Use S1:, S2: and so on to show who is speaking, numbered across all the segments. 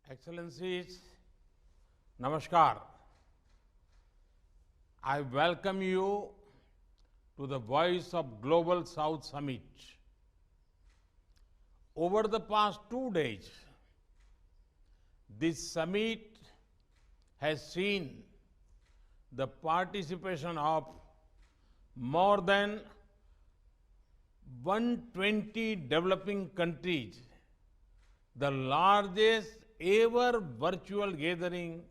S1: Excellencies, Namaskar. I welcome you to the Voice of Global South Summit. Over the past 2 days, this summit has seen the participation of more than 120 developing countries, the largest ever virtual gathering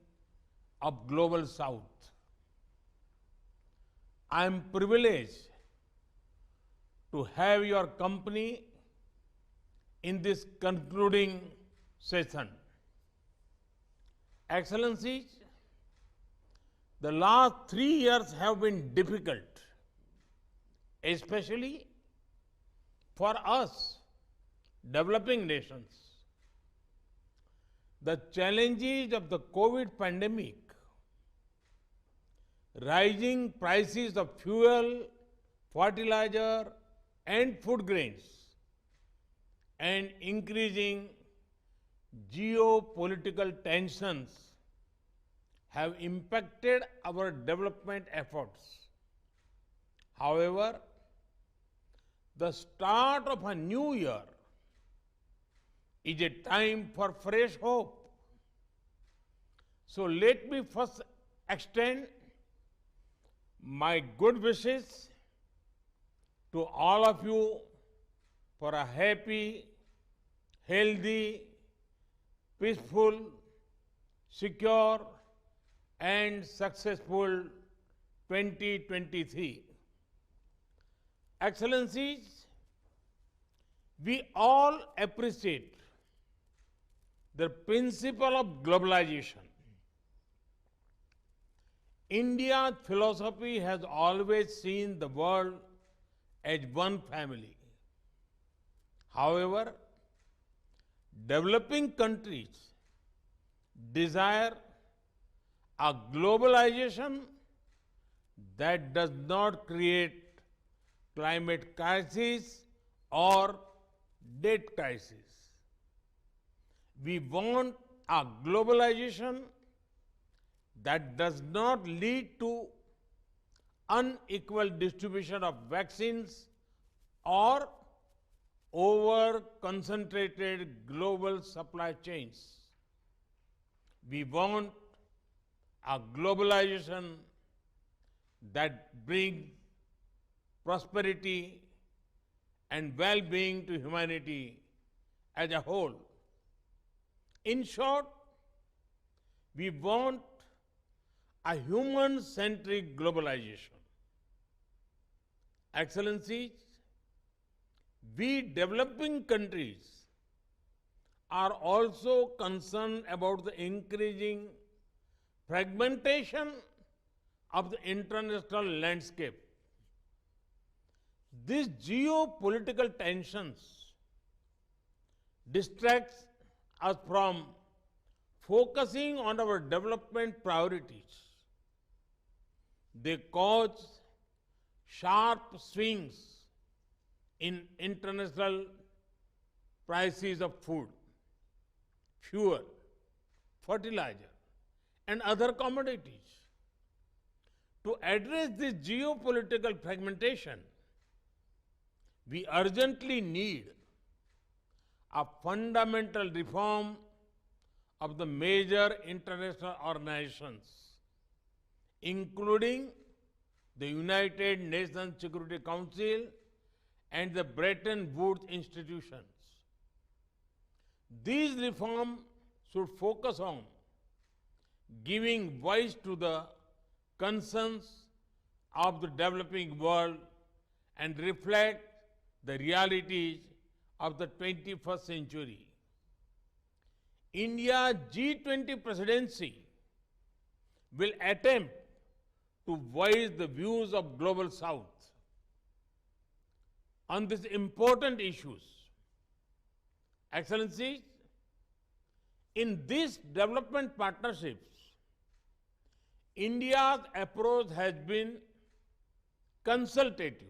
S1: of Global South. I am privileged to have your company in this concluding session. Excellencies, the last 3 years have been difficult, especially for us, developing nations. The challenges of the COVID pandemic, rising prices of fuel, fertilizer, and food grains, and increasing geopolitical tensions have impacted our development efforts. However, the start of a new year is a time for fresh hope. So let me first extend my good wishes to all of you for a happy, healthy, peaceful, secure, and successful 2023. Excellencies, we all appreciate the principle of globalization. India's philosophy has always seen the world as one family. However, developing countries desire a globalization that does not create climate crisis or debt crisis. We want a globalization that does not lead to unequal distribution of vaccines or over-concentrated global supply chains. We want a globalization that brings prosperity and well-being to humanity as a whole. In short, we want a human-centric globalization. Excellencies, we developing countries are also concerned about the increasing fragmentation of the international landscape. These geopolitical tensions distracts us from focusing on our development priorities. They cause sharp swings in international prices of food, fuel, fertilizer, and other commodities. To address this geopolitical fragmentation, we urgently need a fundamental reform of the major international organizations, including the United Nations Security Council and the Bretton Woods institutions. These reforms should focus on giving voice to the concerns of the developing world and reflect the realities of the 21st century. India's G20 presidency will attempt to voice the views of Global South on these important issues. Excellencies, in these development partnerships, India's approach has been consultative,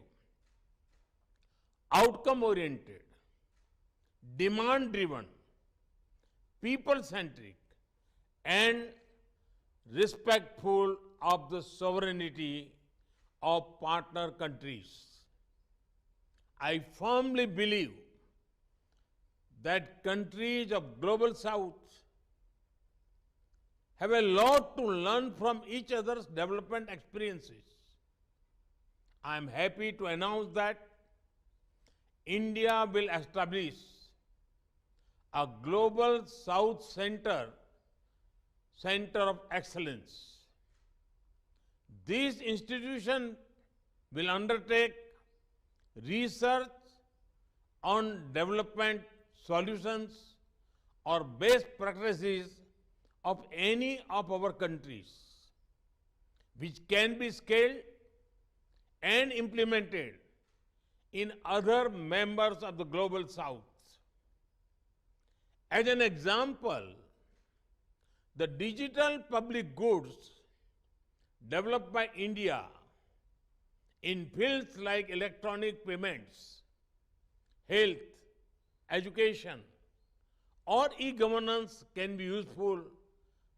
S1: outcome-oriented, demand-driven, people-centric, and respectful of the sovereignty of partner countries. I firmly believe that countries of Global South have a lot to learn from each other's development experiences. I am happy to announce that India will establish a Global South Center of Excellence. This institution will undertake research on development solutions or best practices of any of our countries, which can be scaled and implemented in other members of the Global South. As an example, the digital public goods developed by India in fields like electronic payments, health, education, or e-governance can be useful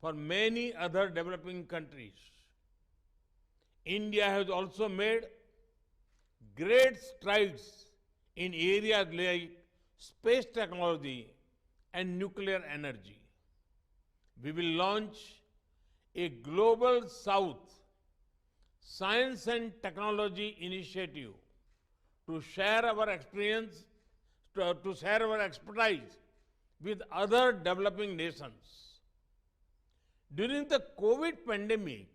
S1: for many other developing countries. India has also made great strides in areas like space technology and nuclear energy. We will launch a Global South Science and Technology Initiative to share our experience, to share our expertise with other developing nations. During the COVID pandemic,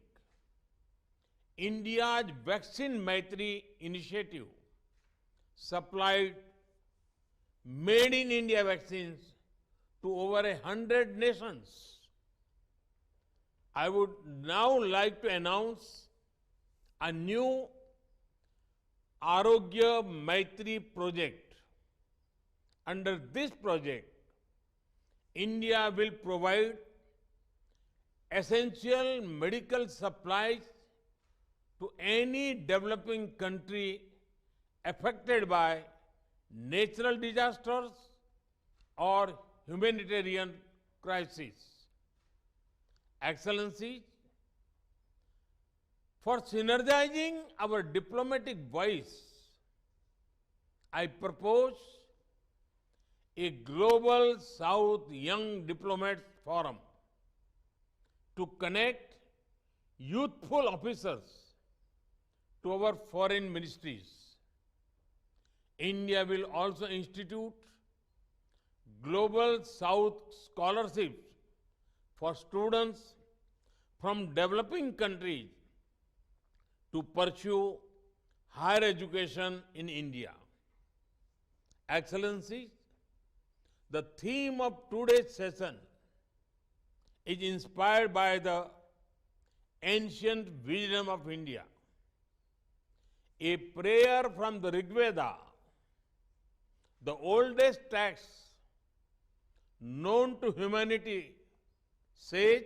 S1: India's Vaccine Maitri initiative supplied made in India vaccines to over 100 nations. I would now like to announce a new Arogya Maitri project. Under this project, India will provide essential medical supplies to any developing country affected by natural disasters or humanitarian crises. Excellencies, for synergizing our diplomatic voice, I propose a Global South Young Diplomats Forum to connect youthful officers to our foreign ministries. India will also institute Global South scholarships for students from developing countries to pursue higher education in India. Excellencies, the theme of today's session is inspired by the ancient wisdom of India. A prayer from the Rig Veda, the oldest text known to humanity, says,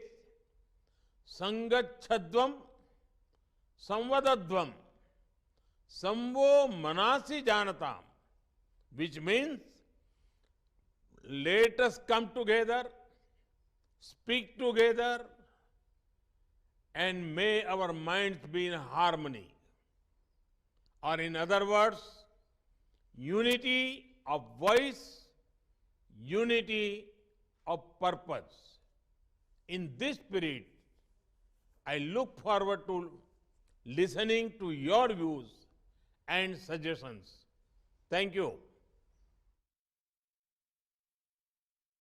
S1: Sangachhadvam Samvadadvam Samvo Manasi Janatam, which means, let us come together, speak together, and may our minds be in harmony. Or in other words, unity of voice, unity of purpose. In this spirit, I look forward to listening to your views and suggestions. Thank you.